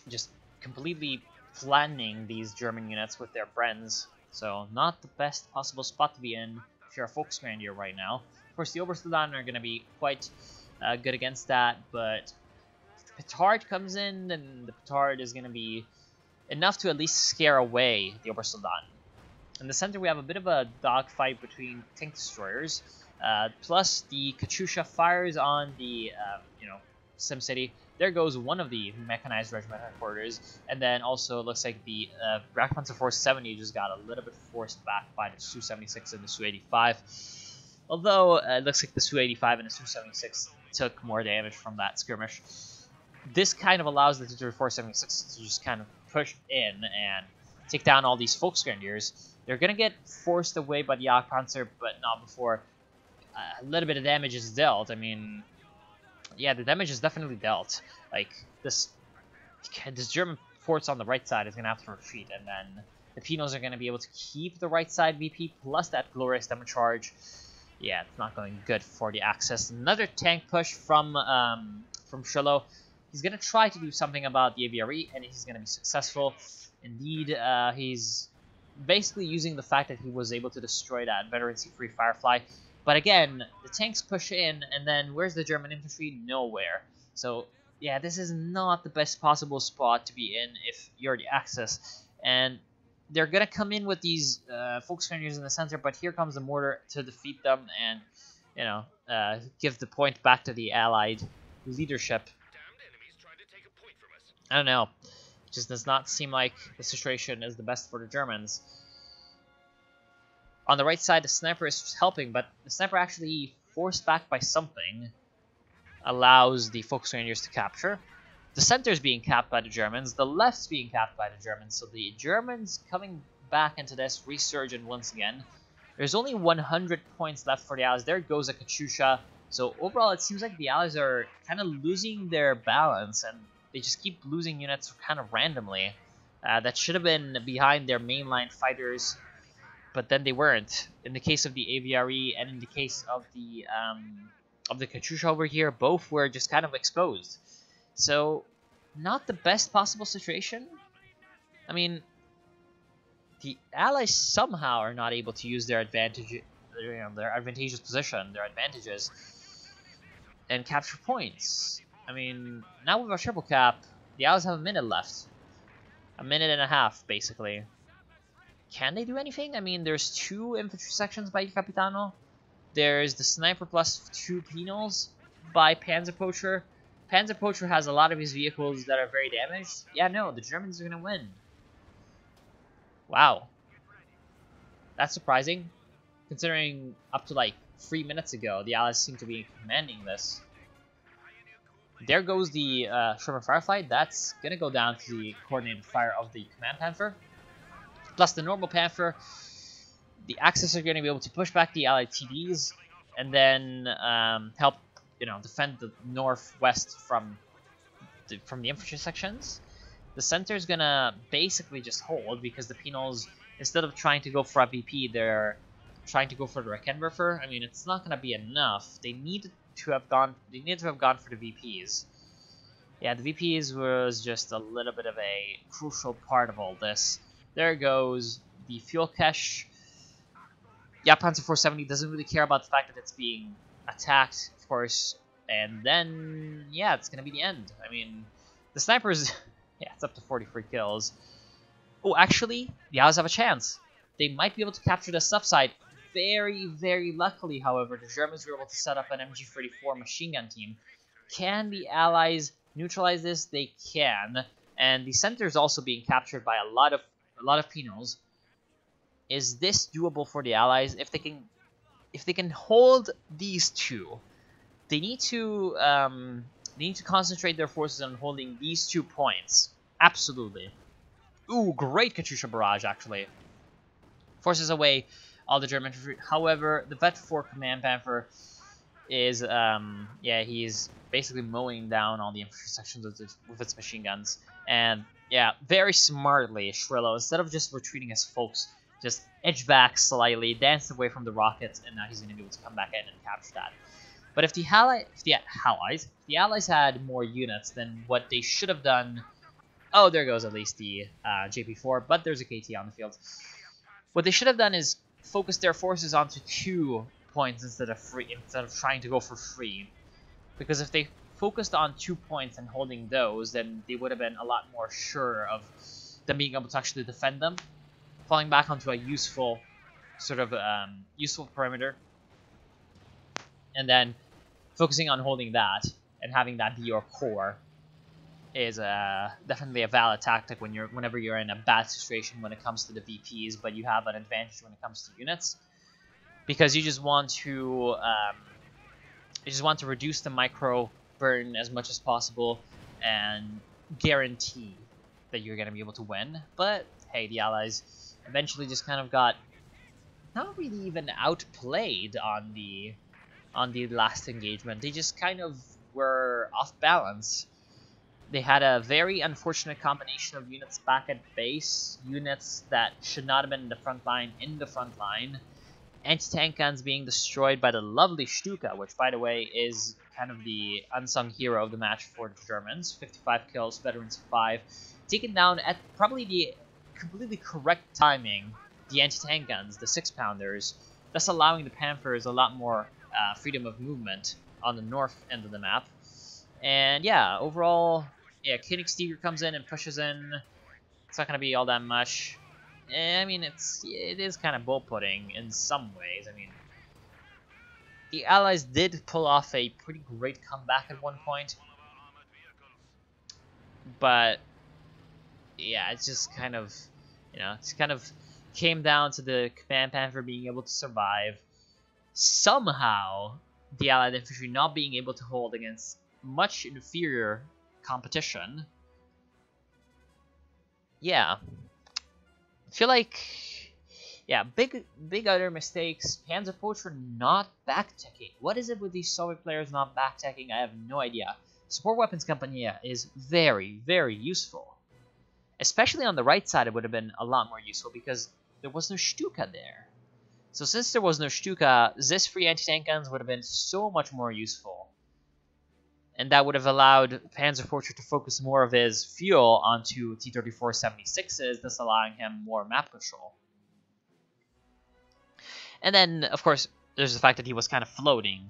just completely flattening these German units with their Brenns. So not the best possible spot to be in if you're a Volksgrenadier right now. Of course, the Obersoldaten are going to be quite good against that, but the Petard comes in, and the Petard is going to be enough to at least scare away the Obersoldaten. In the center, we have a bit of a dogfight between tank destroyers, plus the Katyusha fires on the, SimCity. There goes one of the mechanized regiment headquarters, and then also it looks like the Jagdpanzer 470 just got a little bit forced back by the Su-76 and the Su-85. Although it looks like the Su-85 and the Su-76 took more damage from that skirmish. This kind of allows the T-34-76 to just kind of push in and take down all these Volksgrenadiers. They're going to get forced away by the Jagdpanzer, but not before a little bit of damage is dealt. I mean, yeah, the damage is definitely dealt. Like, this German force on the right side is going to have to retreat, and then the Pinos are going to be able to keep the right side VP plus that glorious damage charge. Yeah, it's not going good for the Axis. Another tank push from Shrillo. He's gonna try to do something about the AVRE, and he's gonna be successful. Indeed, he's basically using the fact that he was able to destroy that Veteran C3 Firefly. But again, the tanks push in, and then where's the German infantry? Nowhere. So yeah, this is not the best possible spot to be in if you're the Axis. And they're gonna come in with these Volksgrenadiers in the center, but here comes the mortar to defeat them and, you know, give the point back to the Allied leadership. I don't know. It just does not seem like the situation is the best for the Germans. On the right side, the sniper is helping, but the sniper actually, forced back by something, allows the Volksgrenadiers to capture. The center is being capped by the Germans. The left's being capped by the Germans. So the Germans coming back into this resurgent once again. There's only 100 points left for the Allies. There goes a Katyusha. So overall, it seems like the Allies are kind of losing their balance, and they just keep losing units kind of randomly. That should have been behind their mainline fighters, but then they weren't. In the case of the AVRE and in the case of the Katyusha over here, both were just kind of exposed. So, not the best possible situation. I mean, the Allies somehow are not able to use their advantage, their advantageous position, their advantages, and capture points. I mean, now with our triple cap, the Allies have a minute left. A minute and a half, basically. Can they do anything? I mean, there's 2 infantry sections by Capitano. There's the sniper plus 2 penals by Panzerpocher. Panzerpocher has a lot of his vehicles that are very damaged. Yeah, no, the Germans are going to win. Wow. That's surprising, considering up to like 3 minutes ago, the Allies seem to be commanding this. There goes the Sherman Firefly. That's going to go down to the coordinated fire of the Command Panther. Plus the normal Panther. The Axis are going to be able to push back the Allied TDs and then help, defend the northwest from the infantry sections. The center is going to basically just hold because the penals, instead of trying to go for a VP, they're trying to go for the Rakenwerfer. I mean, it's not going to be enough. They need to have gone for the VPs. Yeah, the VPs was just a little bit of a crucial part of all this. There goes the fuel cache. Yeah, Panzer 470 doesn't really care about the fact that it's being attacked, of course. And then, yeah, it's going to be the end. I mean, the snipers, yeah, it's up to 43 kills. Oh, actually, the Allies have a chance. They might be able to capture the sub side. Very, very luckily, however, the Germans were able to set up an MG34 machine gun team. Can the Allies neutralize this? They can. And the center is also being captured by a lot of penals. Is this doable for the Allies? If they can hold these two, they need to concentrate their forces on holding these 2 points. Absolutely. Ooh, great Katyusha barrage, actually. Forces away all the German infantry. However, the Vet 4 Command Panther is, yeah, he's basically mowing down all the infantry sections with its machine guns. And, yeah, very smartly, Shrillo, instead of just retreating his folks, just edge back slightly, dance away from the rockets, and now he's going to be able to come back in and capture that. But if the Allies had more units than what they should have done... Oh, there goes at least the JP4, but there's a KT on the field. What they should have done is focus their forces onto 2 points instead of trying to go for 3. Because if they focused on 2 points and holding those, then they would have been a lot more sure of them being able to actually defend them. Falling back onto a useful sort of useful perimeter, and then focusing on holding that and having that be your core is definitely a valid tactic whenever you're in a bad situation when it comes to the VPs, but you have an advantage when it comes to units, because you just want to reduce the micro burn as much as possible and guarantee that you're going to be able to win. But hey, the Allies eventually just kind of got not really even outplayed on the last engagement. They just kind of were off balance. They had a very unfortunate combination of units back at base, units that should not have been in the front line, Anti-tank guns being destroyed by the lovely Stuka, which, by the way, is kind of the unsung hero of the match for the Germans. 55 kills, veterans 5. Taken down at probably the completely correct timing, the anti-tank guns, the 6-pounders, thus allowing the Panthers a lot more freedom of movement on the north end of the map. And yeah, overall, yeah, Königsdieger comes in and pushes in. It's not going to be all that much. I mean, it is kind of bull-putting in some ways. I mean, the Allies did pull off a pretty great comeback at one point. But, yeah, it's just kind of, it's kind of came down to the Command Panther being able to survive. Somehow, the Allied infantry not being able to hold against much inferior competition. Yeah. I feel like, yeah, big other mistakes. Panzerpocher not backticking. What is it with these Soviet players not backticking? I have no idea. Support Weapons Compania is very, very useful. Especially on the right side, it would have been a lot more useful because there was no Stuka there. So since there was no Stuka, this free anti-tank guns would have been so much more useful. And that would have allowed Panzerpocher to focus more of his fuel onto T-34-76s, thus allowing him more map control. And then, of course, there's the fact that he was kind of floating.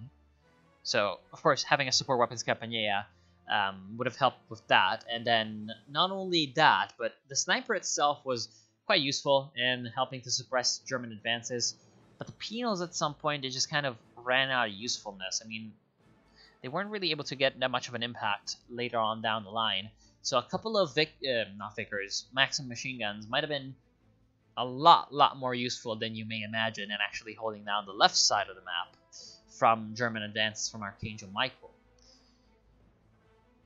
So, of course, having a support weapons Campanella would have helped with that. And then, not only that, but the sniper itself was quite useful in helping to suppress German advances. But the penals at some point, they just kind of ran out of usefulness. I mean, they weren't really able to get that much of an impact later on down the line. So a couple of Maxim machine guns might have been a lot more useful than you may imagine in actually holding down the left side of the map from German advances from Archangel Michael.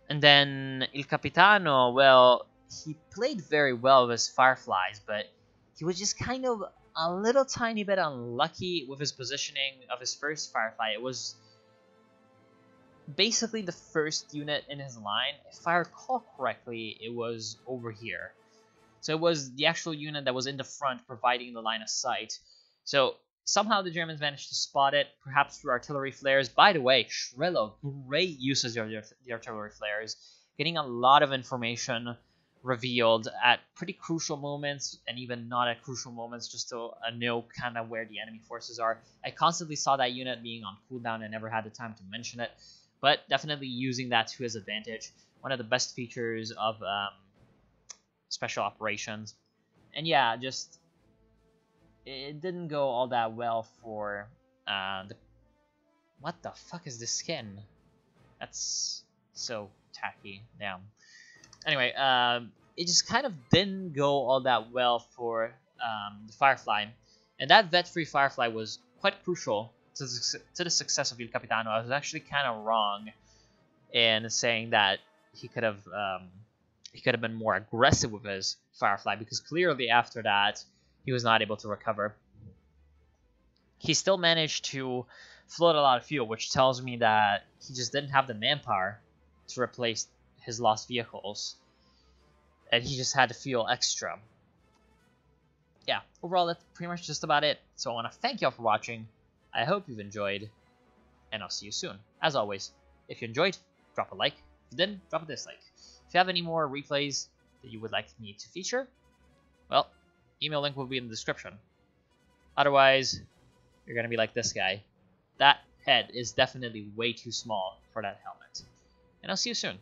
And then Il Capitano, well, he played very well with his Fireflies, but he was just kind of a little tiny bit unlucky with his positioning of his first Firefly. It was basically the first unit in his line. If I recall correctly, it was over here. So it was the actual unit that was in the front providing the line of sight. So somehow the Germans managed to spot it, perhaps through artillery flares. By the way, Shrillo, great uses of the artillery flares, getting a lot of information revealed at pretty crucial moments, and even not at crucial moments, just to know kind of where the enemy forces are. I constantly saw that unit being on cooldown and never had the time to mention it. But definitely using that to his advantage. One of the best features of special operations. And yeah, just it didn't go all that well for the... What the fuck is this skin? That's so tacky. Damn. Anyway, it just kind of didn't go all that well for the Firefly. And that vet-free Firefly was quite crucial to the success of Il Capitano. I was actually kind of wrong in saying that he could have been more aggressive with his Firefly, because clearly after that he was not able to recover. He still managed to float a lot of fuel, which tells me that he just didn't have the manpower to replace his lost vehicles, and he just had to fuel extra. Yeah, overall that's pretty much just about it. So I want to thank y'all for watching. I hope you've enjoyed, and I'll see you soon. As always, if you enjoyed, drop a like. If you didn't, drop a dislike. If you have any more replays that you would like me to feature, well, email link will be in the description. Otherwise, you're going to be like this guy. That head is definitely way too small for that helmet. And I'll see you soon.